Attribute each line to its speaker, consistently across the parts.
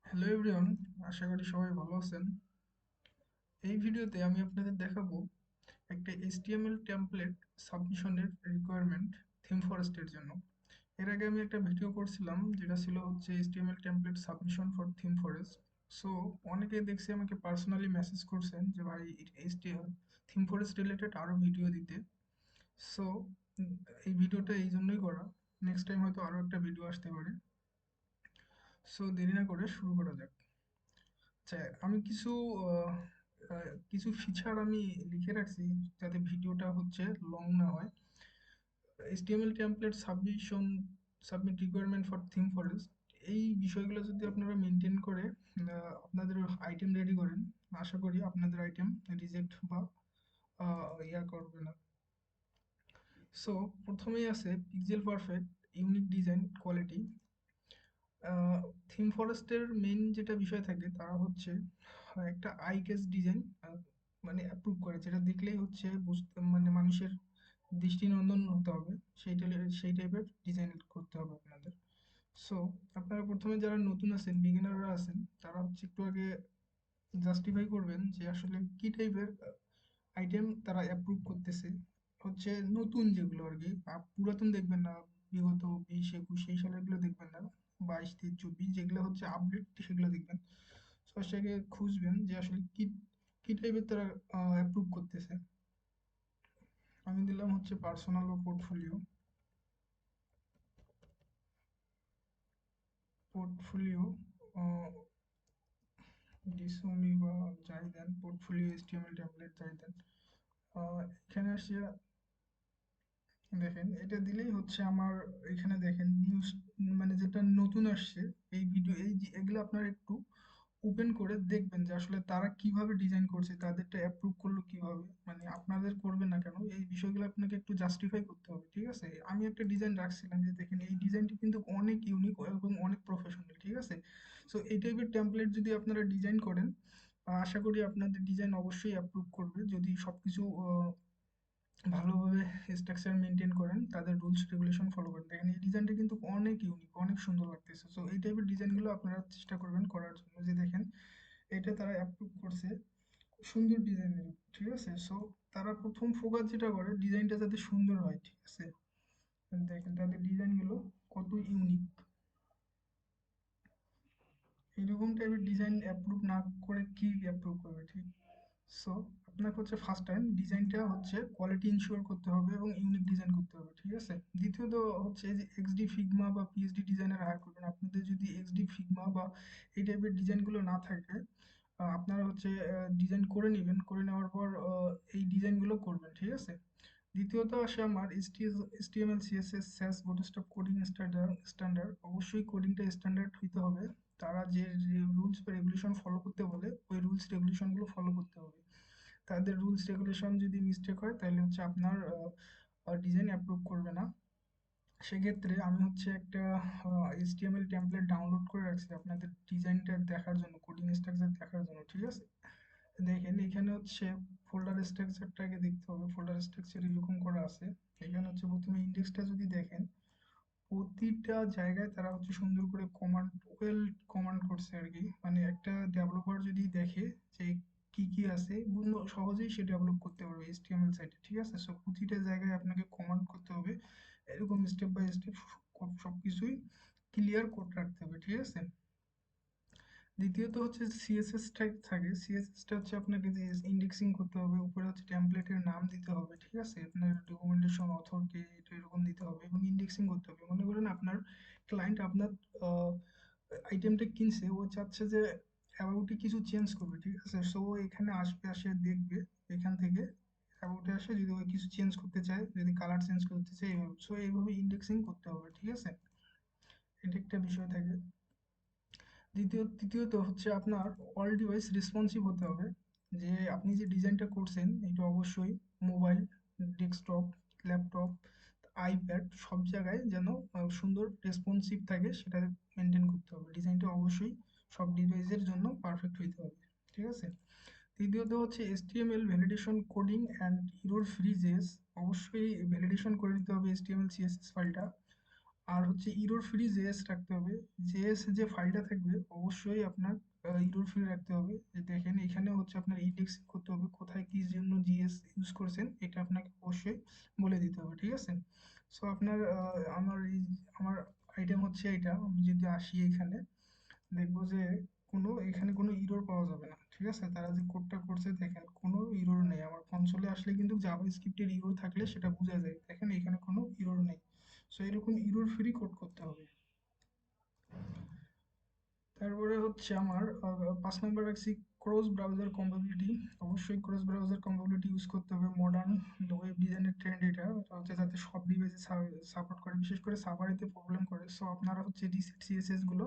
Speaker 1: Hello everyone, আশা করি সবাই ভালো আছেন। এই ভিডিওতে আমি আপনাদের দেখাবো একটা HTML টেমপ্লেট সাবমিশনের রিকোয়ারমেন্ট থিম ফরেস্টের জন্য। এর আগে আমি একটা ভিডিও করছিলাম যেটা ছিল হচ্ছে HTML template submission for theme forest. So অনেকে দেখছি আমাকে পার্সোনালি মেসেজ করছেন যে ভাই HTML থিম ফরেস্ট রিলেটেড আরো ভিডিও দিতে। সো এই ভিডিওটা এই জন্যই করা। নেক্সট টাইম হয়তো আরো একটা ভিডিও আসতে পারে। সো দেরি না করে শুরু করা যাক। আচ্ছা, আমি আহ, কিছু ফিচার আমি লিখে রাখছি যাতে ভিডিওটা হচ্ছে লং না হয়। HTML template submit requirement for theme forest, এই বিষয়গুলো যদি আপনারা মেনটেন করে আপনাদের আইটেম রেডি করেন, আশা করি আপনাদের আইটেম রিজেক্ট বা ইয়া করবে না। সো প্রথমেই আছে pixel perfect unique design quality. Theme ফরেস্টের মেইন যেটা বিষয় থাকে তারা হচ্ছে একটা আই ক্যাচ ডিজাইন মানে অ্যাপ্রুভ করে, যেটা দেখলেই হচ্ছে বুঝতে মানে মানুষের দৃষ্টিনন্দন হতে হবে, সেই টাইপের ডিজাইন করতে হবে আপনাদের। সো আপনারা প্রথমে যারা নতুন আছেন, বিগিনাররা আছেন, তারা হচ্ছে একটু আগে জাস্টিফাই করবেন যে আসলে কি টাইপের আইটেম তারা অ্যাপ্রুভ করতেছে। হচ্ছে নতুন যেগুলো আর কি, পুরাতন দেখবেন না, বিগত 20 21 এই সালেরগুলো দেখবেন না, 22 23 24 যেগুলো হচ্ছে আপডেট সেগুলো দেখবেন। তো সেটাকে খুঁজবেন যে আসলে কি কি টাইপের তারা অ্যাপ্রুভ করতেছে। আমি দিলাম হচ্ছে পার্সোনাল ও পোর্টফোলিও। পোর্টফোলিও ডিসমি বা যাই দেন, পোর্টফোলিও HTML টেমপ্লেট যাই দেন, এখানে আসে দেখেন, এটা দিলেই হচ্ছে আমার এখানে দেখেন নিউজ, মানে যেটা নতুন আসছে এই ভিডিও, এই যে এগুলো আপনারা একটু ওপেন করে দেখবেন যে আসলে তারা কিভাবে ডিজাইন করছে, তাদেরটা অ্যাপ্রুভ করলো কিভাবে, মানে আপনাদের করবে না কেন, এই বিষয়গুলো আপনাকে একটু জাস্টিফাই করতে হবে, ঠিক আছে? আমি একটা ডিজাইন রাখছিলাম যে দেখেন এই ডিজাইনটি কিন্তু অনেক ইউনিক এবং অনেক প্রফেশনাল, ঠিক আছে? সো এই টাইপের টেমপ্লেট যদি আপনারা ডিজাইন করেন, আশা করি আপনাদের ডিজাইন অবশ্যই অ্যাপ্রুভ করবে যদি সবকিছু ভালোভাবে স্ট্রাকচার মেনটেন করেন, তাদের রুলস রেগুলেশন ফলো করেন। দেখেন এই ডিজাইনটা কিন্তু অনেক ইউনিক, অনেক সুন্দর লাগতেছে। সো এই টাইপের ডিজাইনগুলো আপনারা চেষ্টা করবেন করার জন্য। যে দেখেন এটা তারা অ্যাপ্রুভ করছে, খুব সুন্দর ডিজাইনের, ঠিক আছে? সো তারা প্রথম ফোকাস যেটা করে ডিজাইনটা যাতে সুন্দর হয়, ঠিক আছে? দেখেন তাদের ডিজাইনগুলো কত ইউনিক। এরকম টাইপের ডিজাইন অ্যাপ্রুভ না করে কি অ্যাপ্রুভ করবে, ঠিক? সো আপনাকে হচ্ছে ফার্স্ট টাইম ডিজাইনটা হচ্ছে কোয়ালিটি ইনশিওর করতে হবে এবং ইউনিক ডিজাইন করতে হবে, ঠিক আছে? দ্বিতীয়ত হচ্ছে এই যে XD ফিগমা বা PhD ডিজাইনার হায়ার করবেন। আপনাদের যদি XD ফিগমা বা এই টাইপের ডিজাইনগুলো না থাকে, আপনারা হচ্ছে ডিজাইন করে নেবেন, করে নেওয়ার পর এই ডিজাইনগুলো করবেন, ঠিক আছে? দ্বিতীয়ত আসে আমার HTML CSS Sass Bootstrap coding standard. অবশ্যই কোডিংটা স্ট্যান্ডার্ড হইতে হবে। তারা যে রুলস বা রেগুলেশন ফলো করতে বলে ওই রুলস রেগুলেশনগুলো ফলো করতে হবে। তাদের রুলস রেগুলেশন যদি মিস্টেক হয় তাহলে হচ্ছে আপনার ডিজাইন অ্যাপ্রুভ করবে না। সেক্ষেত্রে আমি হচ্ছে একটা HTML টেমপ্লেট ডাউনলোড করে রাখছি আপনাদের ডিজাইনটা দেখার জন্য, কোডিং স্ট্রাকচার দেখার জন্য, ঠিক আছে? দেখেন এখানে হচ্ছে ফোল্ডার স্ট্রাকচারটাকে দেখতে হবে। ফোল্ডার স্ট্রাকচার এরকম করা আছে। এখানে হচ্ছে প্রথমে ইন্ডেক্সটা যদি দেখেন, প্রতিটা জায়গায় তারা হচ্ছে সুন্দর করে কমান্ড, ওয়েল কমান্ড করছে আর কি। মানে একটা ডেভেলপার যদি দেখে যে কি কি আছে, সহজেই সে ডেভেলপ করতে পারবে HTML সাইটে, ঠিক আছে? সো প্রতিটা জায়গায় আপনাকে কমান্ড করতে হবে, এরকম স্টেপ বাই স্টেপ সবকিছুই ক্লিয়ার কোড রাখতে হবে, ঠিক আছে? দ্বিতীয়ত হচ্ছে সিএসএস টাইপ থাকে। সিএসএসটা হচ্ছে আপনাকে যে ইন্ডেক্সিং করতে হবে, উপরে হচ্ছে টেমপ্লেটের নাম দিতে হবে, ঠিক আছে? আপনার ডকুমেন্টেশন অথরকে এটা এরকম দিতে হবে এবং ইন্ডেক্সিং করতে হবে। মনে করেন আপনার ক্লায়েন্ট আপনার আইটেমটা কিনছে, ও চাচ্ছে যে অ্যাবাউটে কিছু চেঞ্জ করবে, ঠিক আছে? সো এখানে আসবে, আসে দেখবে এখান থেকে অ্যাবাউটে আসে, যদি ও কিছু চেঞ্জ করতে চায়, যদি কালার চেঞ্জ করতে চায়, এইভাবে। সো এইভাবে ইন্ডেক্সিং করতে হবে, ঠিক আছে? এটা একটা বিষয় থাকে। তৃতীয়ত হচ্ছে আপনার অল ডিভাইস রেসপন্সিভ হতে হবে। যে আপনি যে ডিজাইনটা করছেন এটা অবশ্যই মোবাইল, ডেস্কটপ, ল্যাপটপ, আইপ্যাড সব জায়গায় যেন সুন্দর রেসপন্সিভ থাকে, সেটা মেনটেন করতে হবে। ডিজাইনটা অবশ্যই সব ডিভাইসের জন্য পারফেক্ট হইতে হবে, ঠিক আছে? তৃতীয়ত হচ্ছে HTML validation coding and error free জেস। অবশ্যই ভ্যালিডেশন করে নিতে হবে HTML CSS ফাইলটা। আর হচ্ছে ইরর ফ্রি জেএস রাখতে হবে। জেএস যে ফাইলটা থাকবে অবশ্যই আপনার ইরর ফ্রি রাখতে হবে। যে দেখেন এখানে হচ্ছে আপনার ইন্ডেক্সিং করতে হবে, কোথায় কি জন্য জিএস ইউজ করছেন এটা আপনাকে অবশ্যই বলে দিতে হবে, ঠিক আছে? সো আপনার আমার আইটেম হচ্ছে এটা। আমি যদি আসি এখানে দেখবো যে এখানে কোনো ইরর পাওয়া যাবে না, ঠিক আছে? তারা যে কোডটা করছে দেখেন কোনো ইরর নেই। আমার কনসোলে আসলে কিন্তু জাভাস্ক্রিপ্টের ইরর থাকলে সেটা বোঝা যায়, দেখেন এখানে কোনো ইরর নেই। সো এরকম ইরর ফ্রি কোড করতে হবে। তারপরে হচ্ছে আমার 5 নম্বর রাখছি ক্রস ব্রাউজার কম্পাবিলিটি। অবশ্যই ক্রস ব্রাউজার কম্পাবিলিটি ইউজ করতে হবে। মডার্ন ওয়েব ডিজাইনের ট্রেন্ড এটা। এটা হচ্ছে যাতে সব ডিভাইসে সাপোর্ট করে, বিশেষ করে সাফারিতে প্রবলেম করে। সো আপনারা হচ্ছে ডিসেট সিএসএস গুলো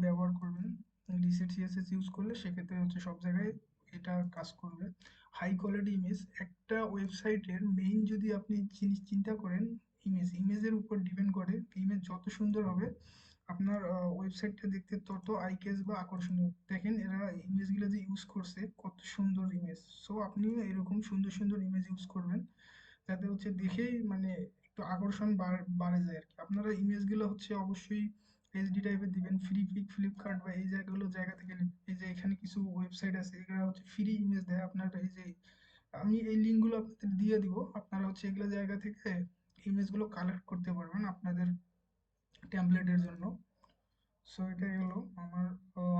Speaker 1: ব্যবহার করবেন। ডিসেট সিএসএস ইউজ করলে সেক্ষেত্রে হচ্ছে সব জায়গায় এটা কাজ করবে। হাই কোয়ালিটি ইমেজ, একটা ওয়েবসাইটের মেইন যদি আপনি জিনিস চিন্তা করেন, ইমেজের উপর ডিপেন্ড করে। ইমেজ যত সুন্দর হবে আপনার ওয়েবসাইটটা দেখতে তত আইকেস বা আকর্ষণীয়। দেখেন এরা ইমেজগুলো যে ইউজ করছে কত সুন্দর ইমেজ। সো আপনিও এরকম সুন্দর সুন্দর ইমেজ ইউজ করবেন, যাতে হচ্ছে দেখেই মানে একটু আকর্ষণ বাড়ে যায় আর কি। আপনারা ইমেজগুলো হচ্ছে অবশ্যই এইচডি টাইপের দিবেন। ফ্রি পিক ফ্লিপকার্ট বা এই জায়গা থেকে নিবেন। এই যে এখানে কিছু ওয়েবসাইট আছে এগুলো হচ্ছে ফ্রি ইমেজ দেয় আপনারা। এই যে আমি এই লিঙ্কগুলো আপনাদের দিয়ে দিব, আপনারা হচ্ছে এগুলো জায়গা থেকে ইমেজগুলো কালেক্ট করতে পারবেন আপনাদের টেমপ্লেটের জন্য। সো এটা গেল আমার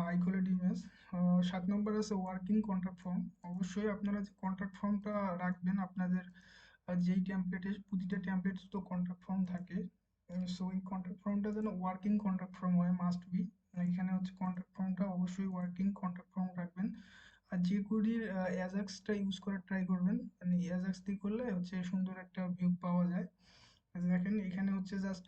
Speaker 1: হাই কোয়ালিটি ইমেজ। 7 নম্বর আছে ওয়ার্কিং কন্ট্যাক্ট ফর্ম। অবশ্যই আপনারা যে কন্ট্যাক্ট ফর্মটা রাখবেন আপনাদের যেই টেমপ্লেটে, প্রতিটা টেমপ্লেট তো কন্ট্যাক্ট ফর্ম থাকে। সো এই কন্ট্যাক্ট ফর্মটা যেন ওয়ার্কিং কন্ট্যাক্ট ফর্ম হয়, মাস্ট বি। এখানে হচ্ছে কন্ট্যাক্ট ফর্মটা অবশ্যই ওয়ার্কিং কন্ট্যাক্ট ফর্ম রাখবেন। আর যে কুড়ির অ্যাজাক্সটা ইউজ করার ট্রাই করবেন, মানে অ্যাজাক্স দিয়ে করলে হচ্ছে সুন্দর একটা ভিউ পাওয়া যায়। দেখেন এখানে হচ্ছে জাস্ট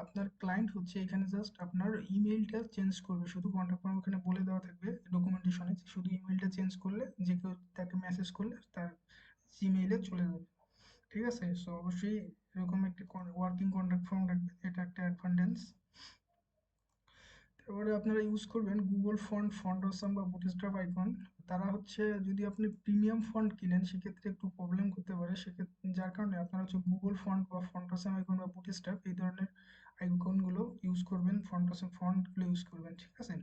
Speaker 1: আপনার ক্লায়েন্ট হচ্ছে এখানে জাস্ট আপনার ইমেইলটা চেঞ্জ করবে, শুধু কন্ট্যাক্ট ফর্ম ওখানে বলে দেওয়া থাকবে ডকুমেন্টেশনে, শুধু ইমেইলটা চেঞ্জ করলে যে কেউ তাকে মেসেজ করলে তার জিমেইলে চলে যাবে, ঠিক আছে? সো অবশ্যই এরকম একটি ওয়ার্কিং কন্ট্যাক্ট ফর্ম রাখবেন, এটা একটা অ্যাডভান্টেজ। তারপরে আপনারা ইউজ করবেন গুগল ফন্ট, ফন্ট অসাম বা বুটস্ট্র্যাপ আইকন। তারা হচ্ছে যদি আপনি প্রিমিয়াম ফন্ট কিনেন সেক্ষেত্রে একটু প্রবলেম করতে পারে, সেক্ষেত্রে যার কারণে আপনারা হচ্ছে গুগল ফন্ট বা ফন্ট অসাম আইকন বা বুটস্ট্র্যাপ এই ধরনের আইকনগুলো ইউজ করবেন, ফন্ট অসাম ফন্টগুলো ইউজ করবেন, ঠিক আছে?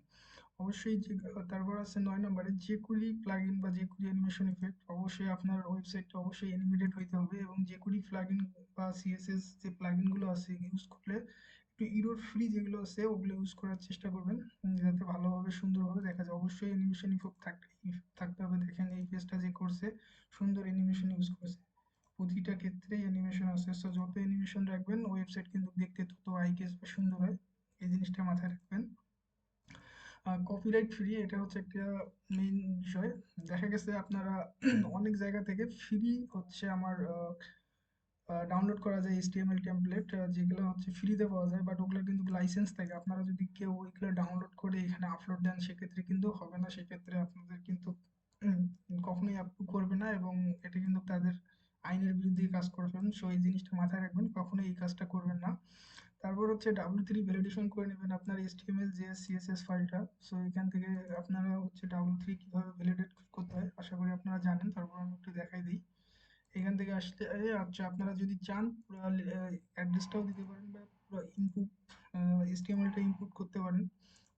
Speaker 1: অবশ্যই যে তারপর আছে 9 নম্বরে জেকুরি প্লাগইন বা জেকুরি অ্যানিমেশন ইফেক্ট। অবশ্যই আপনার ওয়েবসাইটটা অবশ্যই অ্যানিমেটেড হইতে হবে, এবং জেকুরি প্লাগইন বা সিএসএস যে প্লাগইনগুলো আছে ইউজ করলে একটু ইরর ফ্রি যেগুলো আছে ওগুলো ইউজ করার চেষ্টা করবেন, যাতে ভালোভাবে সুন্দরভাবে দেখা যায়। অবশ্যই অ্যানিমেশন ইফেক্ট থাকতে হবে। দেখেন এই পেজটা যে করছে সুন্দর অ্যানিমেশন ইউজ করছে, প্রতিটা ক্ষেত্রেই অ্যানিমেশন আছে। সো যত অ্যানিমেশন রাখবেন ওয়েবসাইট কিন্তু দেখতে তত আইকেস বা সুন্দর হয়, এই জিনিসটা মাথায় রাখবেন। কপিরাইট ফ্রি, এটা হচ্ছে একটা মেইন বিষয়। দেখা গেছে আপনারা অনেক জায়গা থেকে ফ্রি হচ্ছে আমার ডাউনলোড করা যায় এইচটিএমএল টেমপ্লেট, যেগুলো হচ্ছে ফ্রিতে পাওয়া যায়, বাট ওগুলো কিন্তু লাইসেন্স থাকে। আপনারা যদি কেউ ওইগুলো ডাউনলোড করে এখানে আপলোড দেন সেক্ষেত্রে কিন্তু হবে না, সেক্ষেত্রে আপনাদের কিন্তু উম, কখনোই অ্যাপ্রুভ করবে না, এবং এটা কিন্তু তাদের আইনের বিরুদ্ধে কাজ করে ফেলবেন। সো এই জিনিসটা মাথায় রাখবেন, কখনোই এই কাজটা করবেন না। তারপর হচ্ছে W3 ভ্যালিডেশন করে নেবেন আপনার HTML যে CSS ফাইলটা। সো এখান থেকে আপনারা হচ্ছে W3 কিভাবে ভ্যালিডেট করতে হয় আশা করি আপনারা জানেন, তারপর আমি একটু দেখাই দিই। এখান থেকে আসলে আচ্ছা আপনারা যদি চান পুরো অ্যাড্রেসটাও দিতে পারেন, বা পুরো ইনপুট HTML-টা ইনপুট করতে পারেন।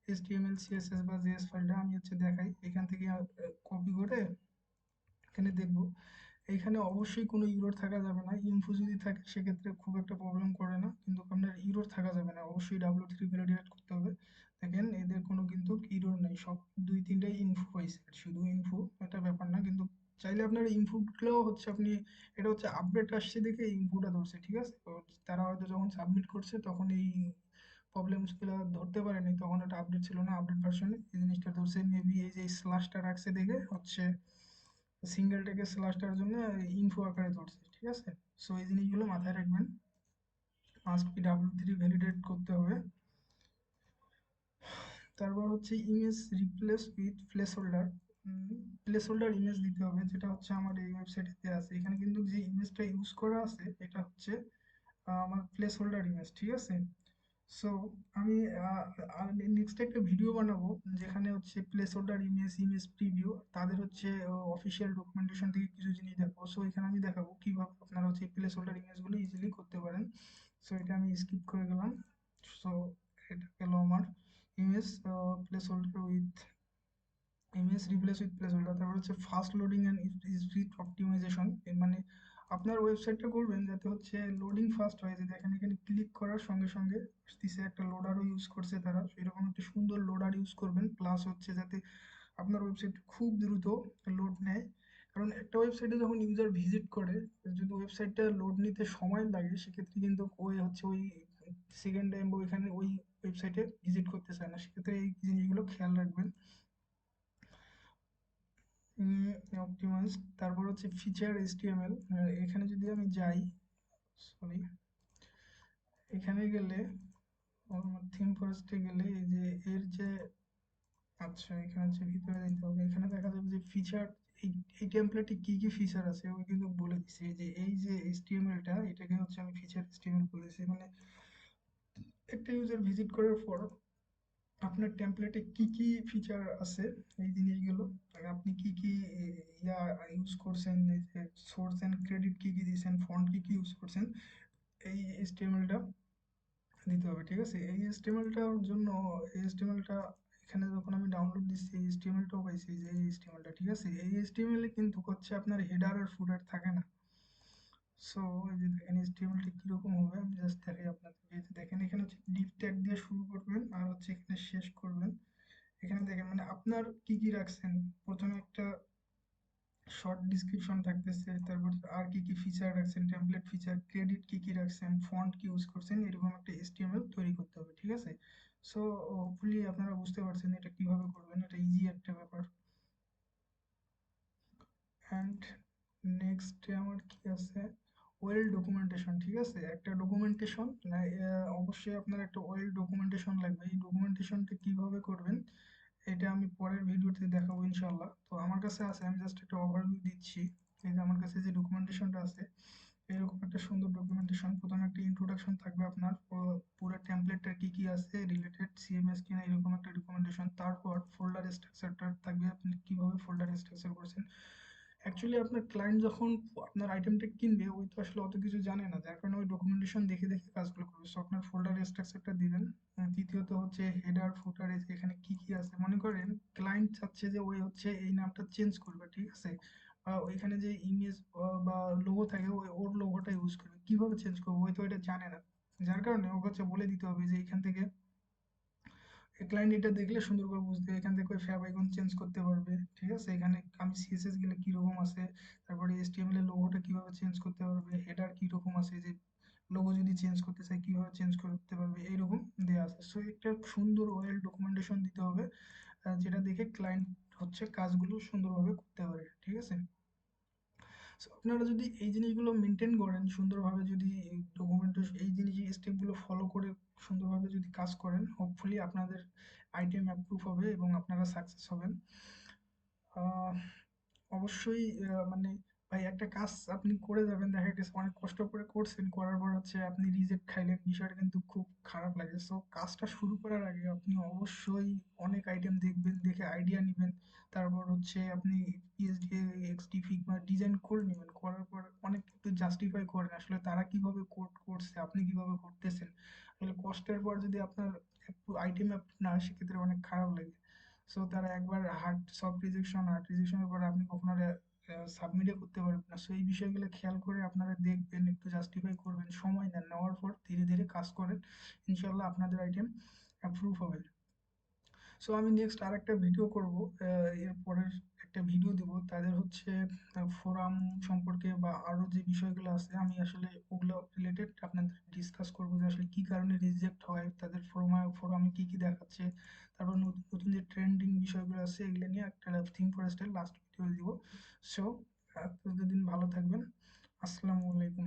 Speaker 1: HTML CSS বা JS ফাইলটা আমি হচ্ছে দেখাই এখান থেকে কপি করে এখানে দেখবো। এখানে অবশ্যই কোনো ইরর থাকা যাবে না। ইনফো যদি থাকে সেক্ষেত্রে খুব একটা প্রবলেম করে না, কিন্তু আপনার ইরর থাকা যাবে না, অবশ্যই W3 ভ্যালিডেট করতে হবে। দেখেন এদের কোনো কিন্তু ইরর নেই, সব দুই তিনটাই ইনফো হয়েছে, শুধু ইনফো, এটা ব্যাপার না। কিন্তু চাইলে আপনার ইনপুটগুলোও হচ্ছে আপনি, এটা হচ্ছে আপডেট আসছে দেখে ইনপুটটা ধরছে, ঠিক আছে? তো তারা হয়তো যখন সাবমিট করছে তখন এই প্রবলেমসগুলো ধরতে পারেনি, তখন এটা আপডেট ছিল না, আপডেট ভার্সনে এই জিনিসটা ধরছে। মেবি এই যে স্ল্যাশটা রাখছে দেখে হচ্ছে সিঙ্গেল টেকে স্ল্যাশটার জন্য ইনফো আকারে ধরছে, ঠিক আছে? সো এই জিনিসগুলো মাথায় রাখবেন, মাস্ট বি W3 ভ্যালিডেট করতে হবে। তারপর হচ্ছে image replace with place holder. Place holder image দিতে হবে, যেটা হচ্ছে আমার এই ওয়েবসাইটে আছে। এখানে কিন্তু যে ইমেজটা ইউজ করা আছে এটা হচ্ছে আমার প্লেস হোল্ডার ইমেজ, ঠিক আছে? সো আমি নেক্সট একটা ভিডিও বানাবো যেখানে হচ্ছে place holder image, image preview, তাদের হচ্ছে অফিসিয়াল ডকুমেন্টেশন থেকে কিছু জিনিস দেখাবো। সো এখানে আমি দেখাবো কিভাবে আপনারা হচ্ছে প্লেস হোল্ডার ইমেজগুলো ইজিলি করতে পারেন। সো এটা আমি স্কিপ করে গেলাম। সো এটা গেল আমার image placeholder with image replace with placeholder. তারপর হচ্ছে fast loading and speed optimisation. মানে আপনার ওয়েবসাইটটা করবেন যাতে হচ্ছে লোডিং ফাস্ট হয়, যে দেখেন এখানে ক্লিক করার সঙ্গে সঙ্গে আসতেছে, একটা লোডারও ইউজ করছে তারা, এরকম একটা সুন্দর লোডার ইউজ করবেন। প্লাস হচ্ছে যাতে আপনার ওয়েবসাইট খুব দ্রুত লোড নেয়, কারণ একটা ওয়েবসাইটে যখন ইউজার ভিজিট করে, যদি ওয়েবসাইটটা লোড নিতে সময় লাগে সেক্ষেত্রে কিন্তু ওই হচ্ছে ওই সেকেন্ড টাইম ওইখানে ওই ওয়েবসাইটে ভিজিট করতে চায় না, সেক্ষেত্রে এই জিনিসগুলো খেয়াল রাখবেন। অপটিমাইজ। তারপর হচ্ছে ফিচার এইচটিএমএল। এখানে যদি আমি যাই, সরি, এখানে গেলে আমার থিম ফরেস্টে গেলে এই যে এর যে, আচ্ছা এখানে হচ্ছে ভিতরে যেতে হবে, এখানে দেখা যাবে যে ফিচার, এই এই টেমপ্লেটে কি কি ফিচার আছে ওই কিন্তু বলে দিছে। এই যে এই যে এইচটিএমএলটা, এটাকে হচ্ছে আমি ফিচার এইচটিএমএল বলেছি। মানে একটা ইউজার ভিজিট করার পর আপনার টেমপ্লেটে কি কি ফিচার আছে এই জিনিসগুলো, আর আপনি কি কি ইয়া ইউজ করছেন, এই যে সোর্স এন্ড ক্রেডিট কি কি দিয়েছেন, ফন্ট কি কি ইউজ করছেন, এই এইচটিএমএলটা দিতে হবে। ঠিক আছে, এই এইচটিএমএলটার জন্য, এই এইচটিএমএলটা এখানে যখন আমি ডাউনলোড দিচ্ছি এই এইচটিএমএলটাও পাইছি, এই যে এই এইচটিএমএলটা। ঠিক আছে, এই এইচটিএমএল এ কিন্তু হচ্ছে আপনার হেডার আর ফুটার থাকে না। সো এই যে দেখেন এইচটিএমএলটা কিরকম হবে, আমি জাস্ট দেখাই আপনাদের। এই যে দেখেন এখানে হচ্ছে ডিপ ট্যাগ দিয়ে শুরু করবেন আর হচ্ছে এখানে শেষ করবেন। এখানে দেখেন মানে আপনার কি কি রাখছেন, প্রথমে একটা শর্ট ডিসক্রিপশন থাকতেছে, তারপর আর কি কি ফিচার রাখছেন, টেমপ্লেট ফিচার, ক্রেডিট কি কি রাখছেন, ফন্ট কি ইউজ করছেন, এরকম একটা এইচটিএমএল তৈরি করতে হবে। ঠিক আছে, সো হোপফুলি আপনারা বুঝতে পারছেন এটা কিভাবে করবেন, এটা ইজি একটা ব্যাপার। অ্যান্ড নেক্সট আমার কি আছে, ওয়েল ডকুমেন্টেশন। ঠিক আছে, একটা ডকুমেন্টেশন, অবশ্যই আপনার একটা ওয়েল ডকুমেন্টেশন লাগবে। এই ডকুমেন্টেশনটা কিভাবে করবেন এটা আমি পরের ভিডিওতে দেখাবো ইনশাল্লাহ। তো আমার কাছে আছে, আমি জাস্ট একটা ওভারভিউ দিচ্ছি। এই যে আমার কাছে যে ডকুমেন্টেশনটা আছে, এরকম একটা সুন্দর ডকুমেন্টেশন। প্রথমে একটা ইন্ট্রোডাকশন থাকবে আপনার, পুরো টেমপ্লেটটা কি কি আছে, রিলেটেড সিএমএস কিনা, এরকম একটা ডকুমেন্টেশন। তারপর ফোল্ডার স্ট্রাকচারটা থাকবে, আপনি কিভাবে ফোল্ডার স্ট্রাকচার করছেন। অ্যাকচুয়ালি আপনার ক্লায়েন্ট যখন আপনার আইটেমটা কিনবে, ওই তো আসলে অত কিছু জানে না, যার কারণে ওই ডকুমেন্টেশন দেখে দেখে কাজগুলো করবে। সো আপনার ফোল্ডার স্ট্রাকচারটা দিবেন। তৃতীয়ত হচ্ছে হেডার ফুটার, এখানে কি কি আছে। মনে করেন ক্লায়েন্ট চাচ্ছে যে ওই হচ্ছে এই নামটা চেঞ্জ করবে, ঠিক আছে, বা ওইখানে যে ইমেজ বা লোগো থাকে ওই ওর লোগোটা ইউজ করবে, কিভাবে চেঞ্জ করবে ওই তো এটা জানে না। যার কারণে ওকে হচ্ছে বলে দিতে হবে যে এখান থেকে ক্লায়েন্ট এটা দেখলে সুন্দর করে বুঝতে, এখান থেকে ওই ফ্যাব আইকন চেঞ্জ করতে পারবে। ঠিক আছে, এখানে আমি সিএসএস গেলে কিরকম আছে, তারপরে এইচটিএমএল এর লোগোটা কিভাবে চেঞ্জ করতে পারবে, হেডার কিরকম আছে, যে লোগো যদি চেঞ্জ করতে চাই কিভাবে চেঞ্জ করতে পারবে, এইরকম দেওয়া আছে। সো একটা সুন্দর ওয়েল ডকুমেন্টেশন দিতে হবে, যেটা দেখে ক্লায়েন্ট হচ্ছে কাজগুলো সুন্দরভাবে করতে পারে। ঠিক আছে, সো আপনারা যদি এই জিনিসগুলো মেনটেন করেন সুন্দরভাবে, যদি ডকুমেন্টেশন এই জিনিস স্টেপগুলো ফলো করে সুন্দরভাবে যদি কাজ করেন, হোপফুলি আপনাদের আইটেম অ্যাপ্রুভ হবে এবং আপনারা সাকসেস হবেন। আহ, অবশ্যই মানে ভাই একটা কাজ আপনি করে যাবেন, দেখা গেছে অনেক কষ্ট করে করছেন, করার পর হচ্ছে আপনি রিজেক্ট খাইলেন, বিষয়টা কিন্তু খুব খারাপ লাগে। সো কাজটা শুরু করার আগে আপনি অবশ্যই অনেক আইটেম দেখবেন, দেখে আইডিয়া নেবেন। তারপর হচ্ছে আপনি পিএইচডি, এক্সডি, ফিগমা ডিজাইন করে নেবেন, করার পর অনেক একটু জাস্টিফাই করেন আসলে তারা কিভাবে কোড করছে, আপনি কিভাবে করতেছেন। আসলে কষ্টের পর যদি আপনার আইটেম না হয় সেক্ষেত্রে অনেক খারাপ লাগে। সো তারা একবার হার্ড সফট রিজেকশন, হার্ড রিজেকশনের পর আপনি কখনো সাবমিটে করতে পারবেন না। সো এই বিষয়গুলো খেয়াল করে আপনারা দেখবেন, একটু জাস্টিফাই করবেন, সময় নেন, নেওয়ার পর ধীরে ধীরে কাজ করেন, ইনশাল্লাহ আপনাদের আইটেম অ্যাপ্রুভ হবে। সো আমি নেক্সট আর একটা ভিডিও করব, এর পরের একটা ভিডিও দিব তাদের হচ্ছে ফোরাম সম্পর্কে, বা আরো যে বিষয়গুলো আছে আমি আসলে ওগুলো রিলেটেড আপনাদের ডিসকাস করবো, যে আসলে কি কারণে রিজেক্ট হয়, তাদের ফোরামে কি কি দেখাচ্ছে, তারপর নতুন নতুন যে ট্রেন্ডিং বিষয়গুলো আছে এগুলো নিয়ে একটা থিম ফরেস্টের লাস্ট ভিডিও দিব। সো ততদিন ভালো থাকবেন। আসসালামু আলাইকুম।